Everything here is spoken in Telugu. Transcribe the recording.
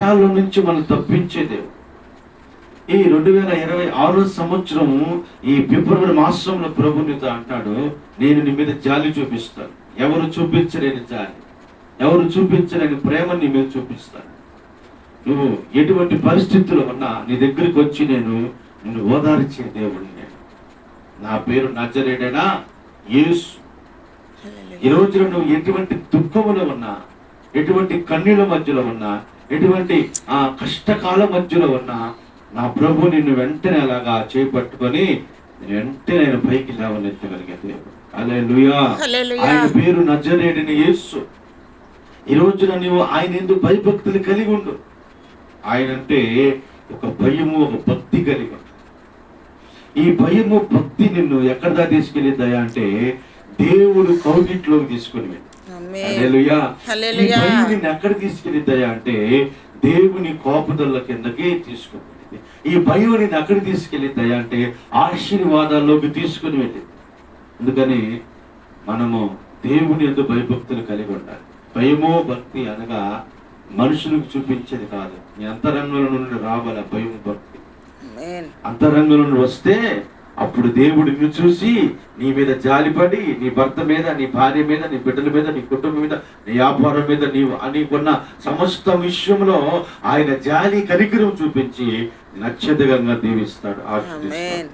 కష్టాల నుంచి మనం తప్పించే దేవుడు. ఈ 2026 సంవత్సరము ఈ ఫిబ్రవరి మాసంలో ప్రభు నీతో అంటాడు, నేను నీ మీద జాలి చూపిస్తాను. ఎవరు చూపించలేని జాలి, ఎవరు చూపించలేని ప్రేమ నీ మీద చూపిస్తాను. నువ్వు ఎటువంటి పరిస్థితుల్లో ఉన్నా నీ దగ్గరికి వచ్చి నేను నిన్ను ఓదార్చే దేవుడిని. నేను, నా పేరు నజరేయుడైన యేసు. ఈ రోజున నువ్వు ఎటువంటి దుఃఖములో ఉన్నా, ఎటువంటి కన్నీళ్ళ మధ్యలో ఉన్నా, ఎటువంటి కష్టకాల మధ్యలో ఉన్నా, నా ప్రభు నిన్ను వెంటనే అలాగా చేపట్టుకొని వెంటనే నేను పైకి లేవనెత్తగలిగే దేవుడు. హల్లెలూయా. ఆయన పేరు నజరేయుడైన యేసు. ఈ రోజున నువ్వు ఆయన ఎందుకు భయభక్తులు కలిగి ఉండు. ఆయన అంటే ఒక భయము, ఒక భక్తి కలిగి ఉండు. ఈ భయము భక్తి నిన్ను ఎక్కడ దా తీసుకెళ్ళిద్దాయా అంటే దేవుడు కౌగిట్లోకి తీసుకుని వెళ్ళి. హల్లెలూయా. ఈ భయం నిన్ను ఎక్కడ తీసుకెళ్ళిద్దాయా అంటే దేవుని కోపదల కిందకి తీసుకుని. ఈ భయం నిన్ను ఎక్కడ తీసుకెళ్ళిద్దాయా అంటే ఆశీర్వాదాల్లోకి తీసుకుని వెళ్ళింది. అందుకని మనము దేవుని యందు భయభక్తులు కలిగి ఉండాలి. భయమో భక్తి అనగా మనుషులకు చూపించేది కాదు, నీ అంతరంగంలో నుండి రావాలి భయం భక్తి. అంతరంగంలో నుండి వస్తే అప్పుడు దేవుడు నిన్ను చూసి నీ మీద జాలిపడి, నీ భర్త మీద, నీ భార్య మీద, నీ బిడ్డల మీద, నీ కుటుంబం మీద, నీ వ్యాపారం మీద, నీకున్న సమస్త విషయంలో ఆయన జాలి కనికరం చూపించి నచ్చదగంగా దీవిస్తాడు, ఆశీర్వదిస్తాడు.